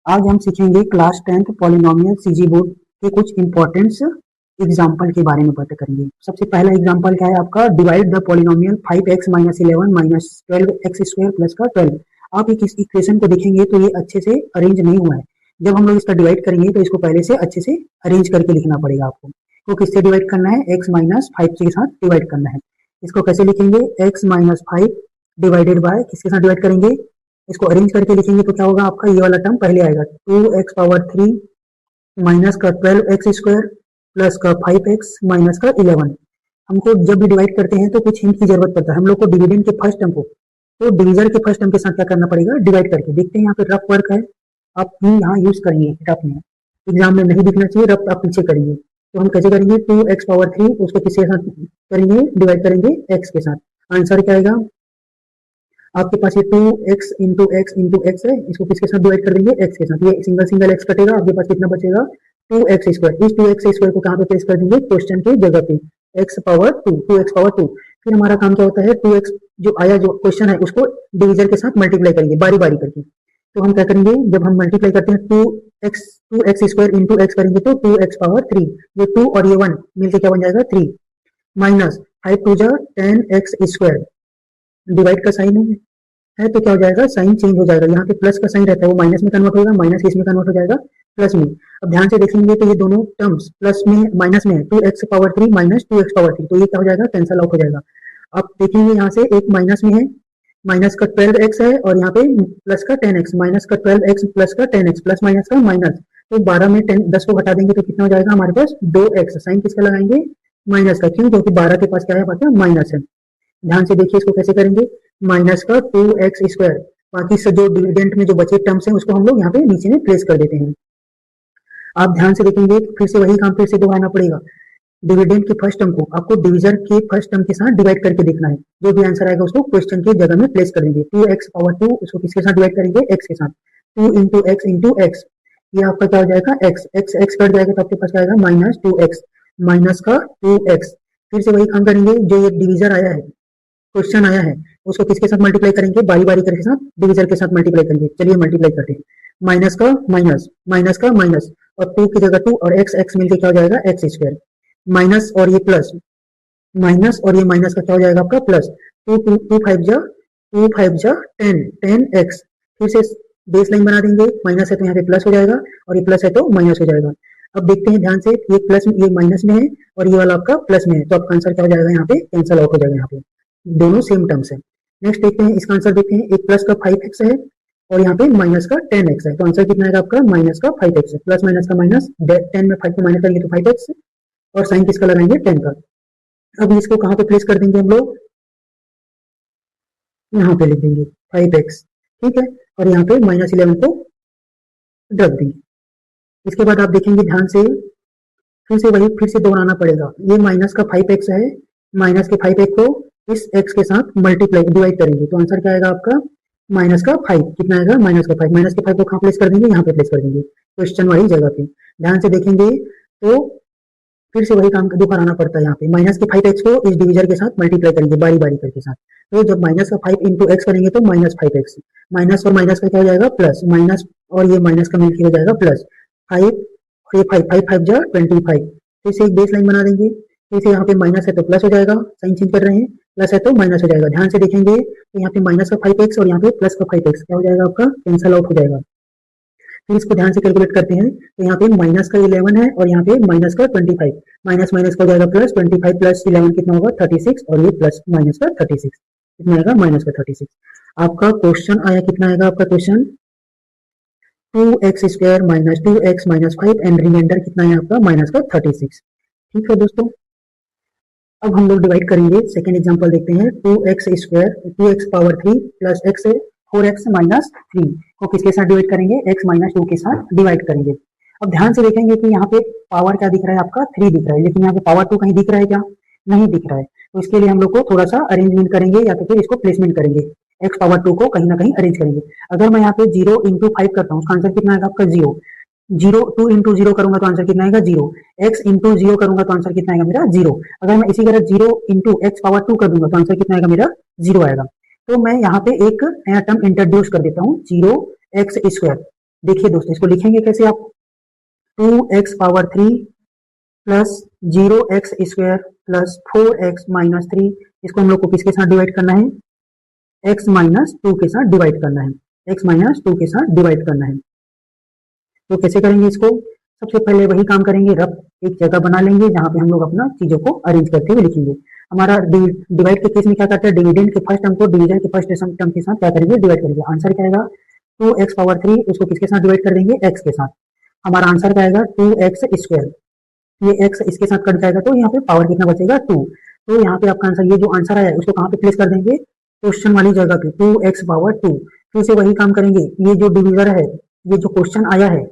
आज हम सीखेंगे class 10th polynomial CG board के कुछ इंपॉर्टेंट्स एग्जाम्पल के बारे में बात करेंगे। सबसे पहला एग्जाम्पल क्या है आपका, divide the polynomial 5x minus 11 minus 12x square plus का 12। आप एक इस इक्वेशन को देखेंगे तो ये अच्छे से अरेंज नहीं हुआ है। जब हम लोग इसका डिवाइड करेंगे तो इसको पहले से अच्छे से अरेंज करके लिखना पड़ेगा आपको। तो किससे डिवाइड करना है, x माइनस 5 के साथ डिवाइड करना है। इसको कैसे लिखेंगे, x माइनस 5 डिवाइडेड बाय किसके साथ डिवाइड करेंगे, इसको अरेंज करके लिखेंगे तो क्या होगा, आपका ये वाला टर्म पहले आएगा 2x पावर 3 माइनस का 12x स्क्वायर प्लस का 5x माइनस का 11। हमको जब भी डिवाइड करते हैं तो कुछ हिंट की जरूरत पड़ता है। हम लोग को डिविडेंड के फर्स्ट टर्म को तो डिविजर के फर्स्ट टर्म के साथ क्या करना पड़ेगा, डिवाइड करके। देखते हैं यहाँ पे रफ वर्क है, आप भी यहाँ यूज करेंगे। रफ में एग्जाम में नहीं दिखना चाहिए, रफ आप पीछे करेंगे। तो हम कैसे करेंगे, 2x पावर 3 उसको किसके साथ करेंगे, डिवाइड करेंगे x के साथ। आंसर क्या आएगा आपके पास, ये 2x इंटू एक्स है, इसको किसके साथ डिवाइड कर देंगे, x के साथ। ये सिंगल सिंगल x कटेगा, आपके पास कितना बचेगा 2x स्क्वायर। इस 2x स्क्वायर को कहाँ पे प्लेस कर देंगे, क्वेश्चन की जगह पे, x पावर 2, 2x पावर 2। फिर हमारा काम क्या होता है, 2x जो आया जो क्वेश्चन है उसको डिविजर के साथ मल्टीप्लाई करेंगे बारी बारी करके। तो हम क्या करेंगे, जब हम मल्टीप्लाई करते हैं 2x स्क्वायर इंटू एक्स करेंगे तो 2x पावर 3, ये 2 और ये 1 मिलकर क्या बन जाएगा 3, माइनस 5 टू जा 10x स्क्वायर। डिवाइड का साइन है तो क्या हो जाएगा, साइन चेंज हो जाएगा। यहाँ पे प्लस का साइन रहता है वो माइनस में कन्वर्ट होगा, माइनस इसमें कन्वर्ट हो जाएगा प्लस में। अब ध्यान से देखेंगे तो ये दोनों टर्म्स प्लस में माइनस में है, 2x power 3 minus 2x power 3, तो ये क्या हो जाएगा, कैंसल आउट हो जाएगा। आप देखेंगे यहाँ से एक माइनस में है, माइनस का 12x है और यहाँ पे प्लस का 10x, माइनस का 12x प्लस का 10x, प्लस माइनस का माइनस। तो 12 में 10 को घटा देंगे तो कितना हो जाएगा हमारे पास 2x। साइन किसका लगाएंगे, माइनस का, क्यों, क्योंकि 12 के पास क्या है, माइनस है। ध्यान से देखिए इसको कैसे करेंगे, माइनस का 2x स्क्वायर, बाकी से जो डिविडेंड में जो बचे टर्म्स हैं उसको हम लोग यहाँ पे नीचे में प्लेस कर देते हैं। आप ध्यान से देखेंगे फिर से वही काम फिर से दोहराना पड़ेगा। डिविडेंड के फर्स्ट टर्म को आपको डिविजन के फर्स्ट टर्म के साथ डिवाइड करके देखना है। जो भी आंसर आएगा उसको क्वेश्चन की जगह में प्लेस कर देंगे। 2x पावर 2 उसको किसके साथ डिवाइड करेंगे, x के साथ। 2 इंटू एक्स, ये आपका क्या हो जाएगा, x कट जाएगा तो आपके पास क्या आएगा, माइनस 2x, माइनस का 2x। फिर से वही काम करेंगे, जो ये डिविजन आया है, क्वेश्चन आया है, उसको किसके साथ मल्टीप्लाई करेंगे, बारी बारी करके साथ डिविजर के साथ मल्टीप्लाई करेंगे। चलिए मल्टीप्लाई करते हैं, माइनस का माइनस, माइनस का माइनस, और 2 की जगह 2 और x मिलके क्या हो जाएगा, x स्क्वायर, माइनस और ये प्लस, माइनस और ये माइनस का क्या हो जाएगा आपका प्लस। 2 5 जा 10x। फिर से बेस लाइन बना देंगे, माइनस है तो यहाँ पे प्लस हो जाएगा और ये प्लस है तो माइनस हो जाएगा। अब देखते हैं ध्यान से, ये प्लस ये माइनस में है और ये वाला आपका प्लस में है, तो आपका आंसर क्या हो जाएगा, यहाँ पे कैंसल आउट हो जाएगा। यहाँ पे दोनों सेम टर्म्स है। नेक्स्ट देखते हैं इसका आंसर, देखते हैं एक प्लस का 5x है और यहाँ पे माइनस का 10x है, तो आंसर कितना आएगा आपका, माइनस का 5x है। प्लस माइनस का माइनस, 10 में 5 को माइनस करेंगे तो 5x और साइन किसका लगाएंगे, 10 का। अब इसको कहाँ पे प्लेस कर देंगे हम लोग, यहाँ पे लिख देंगे 5x, ठीक है, और यहाँ पे माइनस 11 को रख देंगे। इसके बाद आप देखेंगे ध्यान से, फिर से दोहराना पड़ेगा। ये माइनस का 5x है, माइनस के 5x को इस x के साथ मल्टीप्लाई डिवाइड करेंगे तो आंसर क्या आएगा आपका, माइनस का 5। कितना आएगा, माइनस का 5। माइनस के 5 को कहाँ प्लेस कर देंगे, यहाँ पे प्लेस कर देंगे, क्वेश्चन वाली जगह पे। ध्यान से देखेंगे तो फिर से वही काम दोहराना पड़ता है। यहाँ पे माइनस के 5x को इस डिविजर के साथ मल्टीप्लाई करेंगे बारी बारी करके साथ। तो जब माइनस का 5 इंटू एक्स करेंगे तो माइनस 5x, माइनस और माइनस का क्या हो जाएगा, प्लस, माइनस और ये माइनस का मिलकर हो जाएगा प्लस 5, ये 5 जा 25। फिर से एक बेस लाइन बना देंगे, फिर से यहाँ पे माइनस है तो प्लस हो जाएगा, साइन चेंज कर रहे हैं, प्लस है तो माइनस हो जाएगा। ध्यान से देखेंगे तो यहाँ पे माइनस का 5x और यहाँ पे प्लस का 5x क्या हो जाएगा आपका, कैंसल आउट हो जाएगा। फिर इसको ध्यान से कैलकुलेट करते हैं तो यहाँ पे माइनस का 11 है और यहाँ पे माइनस का 25, माइनस माइनस का हो जाएगा प्लस, 25 प्लस 11 कितना होगा 36, और ये प्लस माइनस का 36 कितना आएगा, माइनस का 36। आपका क्वेश्चन आया, कितना आएगा आपका question, 2x square minus 2x minus 5 and remainder कितना है आपका, माइनस का 36। ठीक है दोस्तों, अब हम लोग डिवाइड करेंगे। सेकेंड एग्जांपल देखते हैं, 2x square 2x power 3 plus x 4x minus 3 को किसके साथ डिवाइड करेंगे, x माइनस 2 के साथ डिवाइड करेंगे। अब ध्यान से देखेंगे कि यहाँ पे पावर क्या दिख रहा है आपका, 3 दिख रहा है, लेकिन यहाँ पे पावर 2 कहीं दिख रहा है क्या, नहीं दिख रहा है। तो इसके लिए हम लोग को थोड़ा सा अरेंजमेंट करेंगे या तो फिर इसको प्लेसमेंट करेंगे, x पावर 2 को कहीं ना कहीं अरेंज करेंगे। अगर मैं यहाँ पे 0 इंटू 5 करता हूँ, उसका आंसर कितना आएगा आपका 0। 2 इंटू 0 करूंगा तो आंसर कितना आएगा 0। x इंटू 0 करूंगा तो आंसर कितना आएगा मेरा 0। अगर मैं इसी तरह 0 इंटू एक्स पावर 2 कर दूंगा तो आंसर कितना आएगा मेरा 0 आएगा। तो मैं यहाँ पे एक नया टर्म इंट्रोड्यूस कर देता हूँ, 0x स्क्वायर। देखिए दोस्तों, इसको लिखेंगे कैसे आप, 2x⁻³ plus 0x² plus 4x-3, इसको हम लोग को किसके साथ डिवाइड करना है, x-2 के साथ डिवाइड करना है, x-2 के साथ डिवाइड करना है। तो कैसे करेंगे इसको, सबसे पहले वही काम करेंगे, रफ एक जगह बना लेंगे जहां पे हम लोग अपना चीजों को अरेंज करते हुए लिखेंगे। हमारा डिवाइड के केस में क्या करते हैं, डिविडेंड के फर्स्ट टर्म को डिवीजन के फर्स्ट टर्म के साथ क्या करेंगे, डिवाइड करेंगे। आंसर क्या आएगा, 2x⁻³ उसको किसके साथ डिवाइड कर देंगे, x के साथ। हमारा आंसर क्या आएगा, 2x²। ये x इसके साथ कट जाएगा तो यहाँ पे पावर कितना बचेगा, 2। तो यहाँ पे आपका आंसर, ये जो आंसर आया है उसको कहाँ पे प्लेस कर देंगे, क्वेश्चन वाली जगह पे, 2x⁻²। फिर से वही काम करेंगे, ये जो डिविजर है, ये जो क्वेश्चन आया है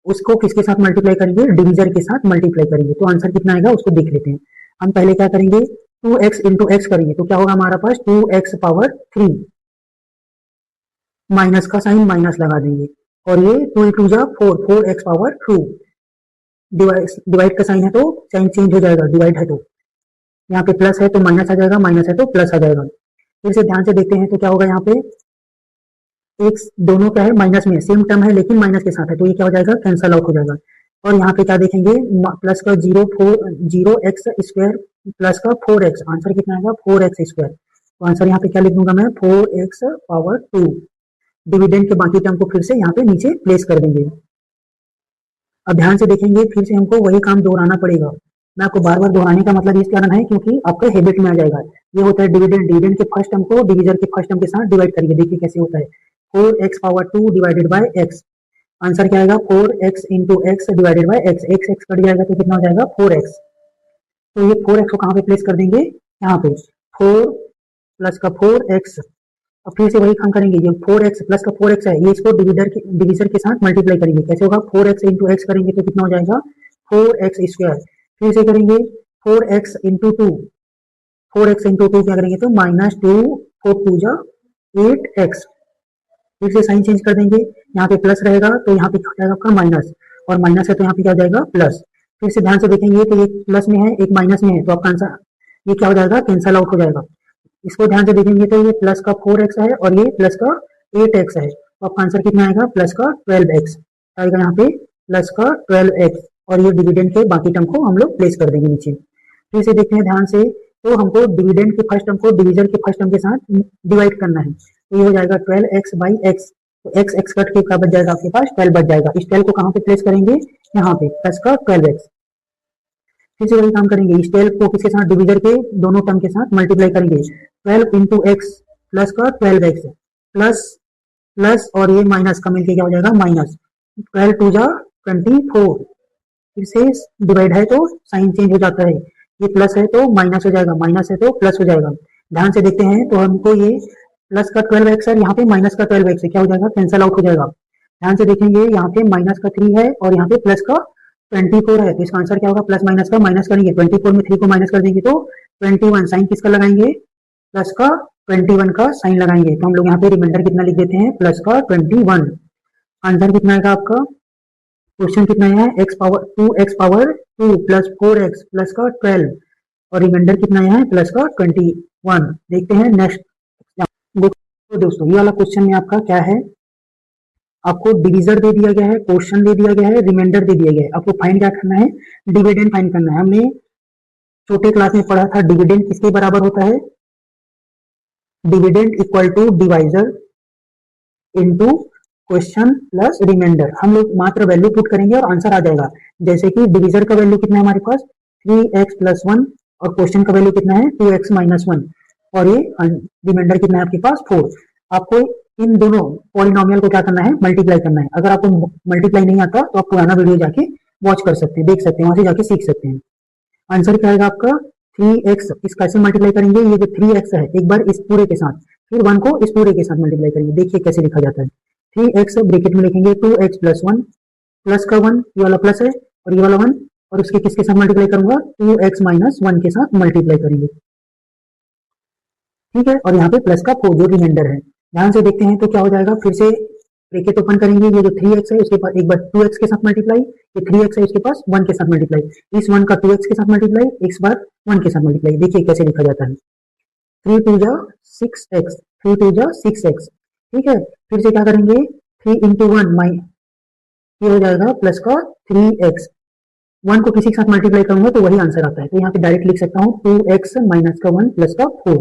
उसको किसके साथ मल्टीप्लाई करेंगे, डिविजर के साथ मल्टीप्लाई करेंगे। तो आंसर कितना आएगा उसको देख लेते हैं। हम पहले क्या करेंगे, 2x इंटू एक्स करेंगे तो क्या होगा हमारा पास, 2x⁻3, माइनस का साइन माइनस लगा देंगे, और ये 2 इंटू 4, 4x⁻2, डिवाइड का साइन है तो साइन चेंज हो जाएगा, डिवाइड है तो यहाँ पे प्लस है तो माइनस आ जाएगा, माइनस है तो प्लस आ जाएगा। फिर से ध्यान से देखते हैं तो क्या होगा, यहाँ पे एक दोनों क्या है, माइनस में, सेम टर्म है लेकिन माइनस के साथ है, तो ये क्या हो जाएगा, कैंसल आउट हो जाएगा। और यहाँ पे क्या देखेंगे, प्लस का 0x² प्लस का 4x, आंसर कितना आएगा, 4x²। तो आंसर यहाँ पे क्या लिख दूंगा मैं, 4x⁻2। डिविडेंड के बाकी टर्म को फिर से यहाँ पे नीचे प्लेस कर देंगे। अब ध्यान से देखेंगे, फिर से हमको वही काम दोहराना पड़ेगा। मैं आपको बार बार दोहराने का मतलब इस कारण है क्योंकि आपका हैबिट में आ जाएगा। ये होता है डिविडेंड के फर्स्ट टर्म को डिविजन के फर्स्ट टर्म के साथ डिवाइड करिए, देखिए कैसे होता है, 4x⁻2 divided by x। Answer क्या आएगा, 4x into x divided by x, x cut जाएगा तो कितना हो जाएगा, 4x। तो ये 4x को कहाँ पे प्लेस कर देंगे, यहाँ पे 4 प्लस का 4x। अब फिर से वही काम करेंगे, ये 4x प्लस का 4x है, ये इसको डिविजर के साथ मल्टीप्लाई करेंगे, कैसे होगा, 4x इंटू एक्स करेंगे तो कितना हो जाएगा, 4x²। फिर से करेंगे 4x इंटू 2, 4x इंटू 2 क्या करेंगे तो -2, 4 2 जा 8x। फिर से साइन चेंज कर देंगे, यहाँ पे प्लस रहेगा तो यहाँ पे क्या हो जाएगा आपका माइनस, और माइनस है तो यहाँ पे क्या हो जाएगा, प्लस। फिर से ध्यान से देखेंगे तो एक प्लस में है एक माइनस में है, तो आपका आंसर ये क्या हो जाएगा, कैंसल आउट हो जाएगा। इसको ध्यान से देखेंगे तो ये प्लस का 4x है और ये प्लस का 8x है, तो आपका आंसर कितना आएगा, प्लस का 12x आएगा, यहाँ पे प्लस का 12x। और ये डिविडेंड के बाकी टर्म को हम लोग प्लेस कर देंगे नीचे। फिर से देखते हैं ध्यान से, तो हमको डिविडेंड के फर्स्ट टर्म को डिविजन के फर्स्ट टर्म के साथ डिवाइड करना है, तो ये हो जाएगा 12x/x। तो x कट के क्या बच जाएगा आपके पास, 12 बच जाएगा। इस 12 को कहाँ पे प्लेस करेंगे, यहाँ पे, प्लस का 12x। फिर से वही काम करेंगे, इस 12 को किसके साथ, डिविजन के दोनों टर्म के साथ मल्टीप्लाई करेंगे, 12 इंटू एक्स प्लस का 12x प्लस प्लस और ये माइनस का मिलकर क्या हो जाएगा, माइनस, 12 2 जा 24। फिर से डिवाइड है तो साइन चेंज हो जाता है, ये प्लस है तो माइनस हो जाएगा, माइनस है तो प्लस हो जाएगा। ध्यान से देखते हैं तो हमको ये प्लस का 12x है, यहाँ पे माइनस का 12x है, क्या हो जाएगा, कैंसल आउट हो जाएगा। ध्यान से देखेंगे यहाँ पे माइनस का 3 है और यहाँ पे प्लस का 24 है, तो इसका आंसर क्या होगा, प्लस माइनस का माइनस करेंगे, 24 में 3 को माइनस कर देंगे तो 21, साइन किसका लगाएंगे, प्लस का 21 का साइन लगाएंगे। तो हम लोग यहाँ पे रिमाइंडर कितना लिख देते हैं, प्लस का 21। आंसर कितना आएगा आपका, क्वेश्चन कितना है, x⁻2 प्लस 4x प्लस का 12 और रिमाइंडर कितना है, प्लस का 21। देखते हैं नेक्स्ट। तो दोस्तों ये वाला क्वेश्चन में आपका क्या है, आपको डिविजर दे दिया गया है, क्वेश्चन दे दिया गया है, रिमाइंडर दे दिया गया है, आपको फाइंड क्या करना है, डिविडेंड फाइंड करना है। हमने छोटे क्लास में पढ़ा था डिविडेंड किसके बराबर होता है, dividend equal to divisor into question plus remainder. हम लोग मात्र वैल्यू पुट करेंगे और आंसर आ जाएगा। जैसे कि डिविजर का वैल्यू कितना है हमारे पास, 3x + 1 और क्वेश्चन का वैल्यू कितना है, 2x - 1 और ये रिमाइंडर कितना है आपके पास, 4। आपको इन दोनों पॉलिनोमियल को क्या करना है, मल्टीप्लाई करना है। अगर आपको मल्टीप्लाई नहीं आता तो आप पुराना वीडियो जाके वॉच कर सकते हैं, देख सकते हैं, वहां से जाके सीख सकते हैं। आंसर क्या आएगा आपका, 3x। इस कैसे मल्टीप्लाई करेंगे, ये जो 3x है एक बार इस पूरे के साथ, फिर 1 को इस पूरे के साथ मल्टीप्लाई करेंगे। देखिए कैसे लिखा जाता है, 3x ब्रैकेट में लिखेंगे 2x + 1 प्लस का 1, ये वाला प्लस है और ये वाला 1, और उसके किसके साथ मल्टीप्लाई करूंगा, 2x - 1 के साथ मल्टीप्लाई करेंगे, ठीक है। और यहाँ पे प्लस का 4 जो रिमाइंडर है। ध्यान से देखते हैं तो क्या हो जाएगा, फिर से ब्रैकेट ओपन करेंगे, ये जो 3x है उसके पास एक बार 2x के साथ मल्टीप्लाई, ये 3x है उसके पास 1 के साथ मल्टीप्लाई, इस 1 का 2x के साथ मल्टीप्लाई, इस बार 1 के साथ मल्टीप्लाई। देखिए कैसे लिखा जाता है, 3 2 जा 6x, 3 2 जा 6x, ठीक है। फिर से क्या करेंगे, 3 × 1 ये हो जाएगा प्लस का 3x। 1 को किसी के साथ मल्टीप्लाई करूंगा तो वही आंसर आता है, तो यहाँ पे डायरेक्ट लिख सकता हूँ 2x माइनस का 1 प्लस का 4।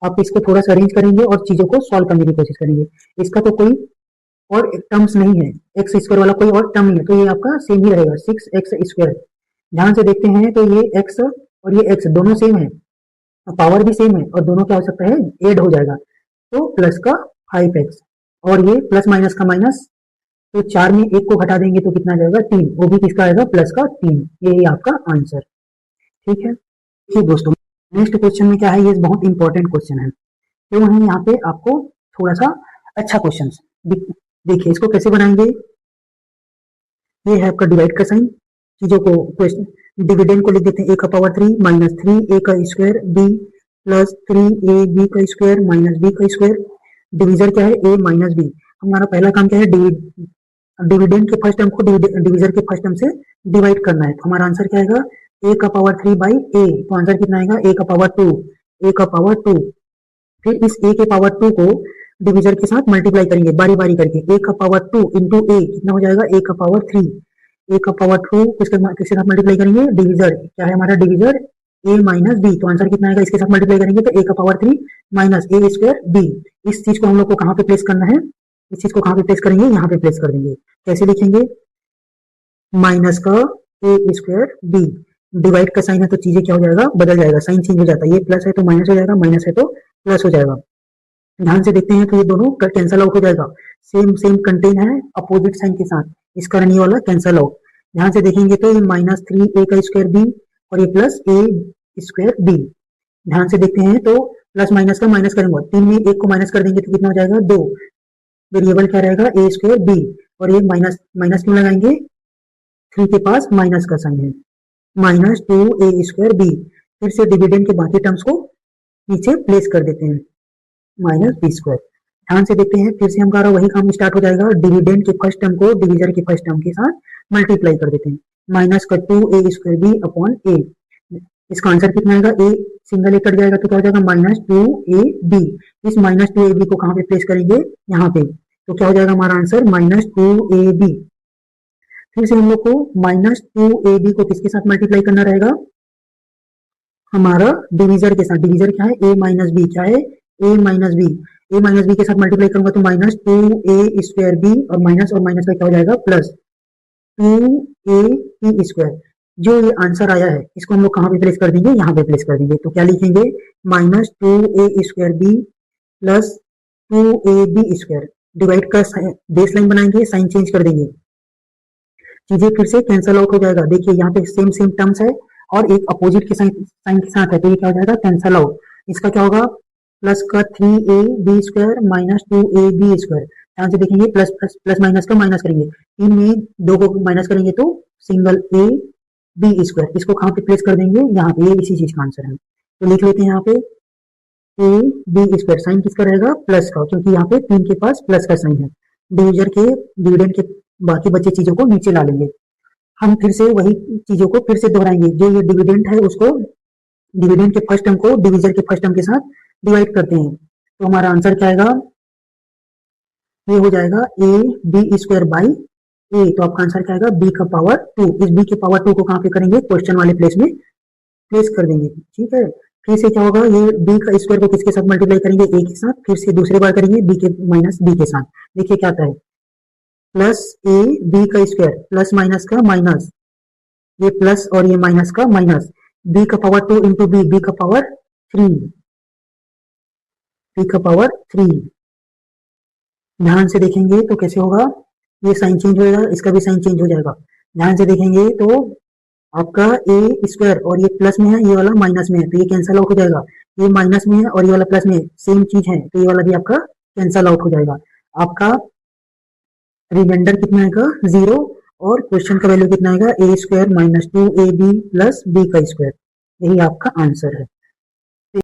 आप इसको थोड़ा सा अरेंज करेंगे और चीजों को सॉल्व करने की कोशिश करेंगे। इसका तो कोई और टर्म्स नहीं है, एक्स स्क्वायर वाला कोई और टर्म नहीं है, तो ये आपका सेम ही रहेगा 6x²। ध्यान से देखते हैं तो ये x और ये x दोनों सेम है, पावर भी सेम है, और दोनों क्या हो सकता है, एड हो जाएगा, तो प्लस का 5x। और ये प्लस माइनस का माइनस, तो 4 में 1 को घटा देंगे तो कितना आ जाएगा 3, वो भी किसका आएगा, प्लस का 3। ये आपका आंसर। ठीक है, ठीक दोस्तों, नेक्स्ट क्वेश्चन में क्या है, ये बहुत इंपॉर्टेंट क्वेश्चन है, तो हम यहाँ पे आपको थोड़ा सा अच्छा क्वेश्चन देखिए इसको कैसे बनाएंगे। ये है आपका डिवाइड का साइन, चीजों को क्वेश्चन डिविडेंड को लिख देते हैं a का पावर 3 माइनस 3a का स्क्वायर b प्लस 3ab का स्क्वायर माइनस b का स्क्वायर। डिविजर क्या है, a माइनस b। हमारा पहला काम क्या है, डिविडेंड के फर्स्ट टर्म को डिविजर के फर्स्ट टर्म से डिवाइड करना है, तो हमारा आंसर क्या आएगा, a का पावर 3 बाई a, तो आंसर कितना आएगा, a का पावर 2, a का पावर 2। फिर इस a के पावर 2 को डिविजर के साथ मल्टीप्लाई करेंगे बारी बारी करके, a का पावर 2 इंटू a कितना हो जाएगा, a का पावर 3, a का पावर 2 किसके साथ मल्टीप्लाई करेंगे, डिविजर, क्या है हमारा डिविजर, a माइनस b, तो आंसर कितना आएगा, इसके साथ मल्टीप्लाई करेंगे तो a का power 3 minus a square b। इस चीज को हम लोग को कहाँ पे प्लेस करना है, इस चीज को कहाँ पे प्लेस करेंगे, यहाँ पे प्लेस कर देंगे। कैसे लिखेंगे, माइनस का a स्क्वायर b, डिवाइड का साइन है तो चीजें क्या हो जाएगा, बदल जाएगा, साइन चेंज हो जाता है, ये प्लस है तो माइनस हो जाएगा, माइनस है तो प्लस हो जाएगा। ध्यान से देखते हैं तो ये दोनों कैंसल आउट हो जाएगा, सेम सेम कंटेन है अपोजिट साइन के साथ, इस कारण ये वाला कैंसल आउट। ध्यान से देखेंगे तो ये माइनस 3a का स्क्वायर b और ये प्लस a स्क्वायर b। ध्यान से देखते हैं तो प्लस माइनस का माइनस करेंगे, 3 में 1 को माइनस कर देंगे तो कितना हो जाएगा, 2। वेरिएबल क्या रहेगा, a स्क्वायर b, और ये माइनस माइनस क्यों लगाएंगे, 3 के पास माइनस का साइन है, माइनस 2a स्क्वायर b। फिर से डिविडेंड के बाकी टर्म्स को नीचे प्लेस कर देते हैं, माइनस बी स्क्वायर। ध्यान से देखते हैं फिर से हमारा वही काम स्टार्ट हो जाएगा, डिविडेंड के फर्स्ट टर्म को डिविजर के फर्स्ट टर्म के साथ मल्टीप्लाई कर देते हैं, माइनस का 2a square b upon a। इसका आंसर कितना आएगा, a सिंगल ए कट जाएगा तो क्या हो जाएगा, माइनस 2ab। इस माइनस 2ab को कहाँ पे प्लेस करेंगे, यहाँ पे, तो क्या हो जाएगा हमारा आंसर, माइनस 2ab। फिर से हम लोग को माइनस 2ab को किसके साथ मल्टीप्लाई करना रहेगा, हमारा डिविजर के साथ। डिविजर क्या है, a माइनस b, क्या है, a minus b, a minus b के साथ मल्टीप्लाई करूंगा तो माइनस 2a स्क्वायर b, और माइनस का क्या हो जाएगा, प्लस 2ab स्क्वायर। जो ये आंसर आया है इसको हम लोग कहाँ पे प्लेस कर देंगे, यहाँ पे प्लेस कर देंगे, तो क्या लिखेंगे, minus 2a square b plus 2ab square. Divide का बेस लाइन बनाएंगे, साइन चेंज कर देंगे, चीजें फिर से कैंसल आउट हो जाएगा। देखिए यहाँ पे सेम सेम टर्म्स है और एक अपोजिट के साइन के साथ है, तो ये क्या हो जाएगा, कैंसल आउट। इसका क्या होगा, प्लस का 3ab square minus 2ab square. ध्यान से देखेंगे, प्लस प्लस प्लस माइनस का माइनस करेंगे, 3 में 2 को माइनस करेंगे तो सिंगल a b स्क्वायर। इसको कहाँ पे प्लेस कर देंगे, यहाँ पे, ये इसी चीज का आंसर है, तो लिख लेते हैं यहाँ पे a b स्क्वायर। साइन किसका रहेगा, प्लस का, क्योंकि यहाँ पे 3 के पास प्लस का साइन है। डिविजर के डिविडेंड के बाकी बचे चीजों को नीचे ला लेंगे, हम फिर से वही चीजों को फिर से दोहराएंगे। जो ये डिविडेंड है उसको डिविडेंड के फर्स्ट टर्म को डिविजर के फर्स्ट टर्म के साथ डिवाइड करते हैं, तो हमारा आंसर क्या आएगा, ये हो जाएगा a b square by a, तो आपका आंसर क्या आएगा, b का पावर 2। इस b के पावर 2 को कहाँ पे करेंगे, क्वेश्चन वाले प्लेस में प्लेस कर देंगे। ठीक है, फिर से क्या होगा, ये b का स्क्वायर को किसके साथ मल्टीप्लाई करेंगे, a के साथ, फिर से दूसरी बार करेंगे b के माइनस b के साथ। देखिए क्या आता है, प्लस a b का स्क्वायर प्लस माइनस का माइनस, ये प्लस और ये माइनस का माइनस, b का पावर 2 इंटू b का पावर 3, b का पावर 3। ध्यान से देखेंगे तो कैसे होगा, ये साइन चेंज हो जाएगा, इसका भी साइन चेंज हो जाएगा। ध्यान से देखेंगे तो आपका a स्क्वायर और ये प्लस में है, ये वाला माइनस में है, तो ये कैंसल आउट हो जाएगा। ये माइनस में है और ये वाला प्लस में है, सेम चीज है, तो ये वाला भी आपका कैंसल आउट हो जाएगा। आपका रिमाइंडर कितना आएगा, 0, और क्वेश्चन का वैल्यू कितना आएगा, a square minus 2ab plus b का स्क्वायर। यही आपका आंसर है।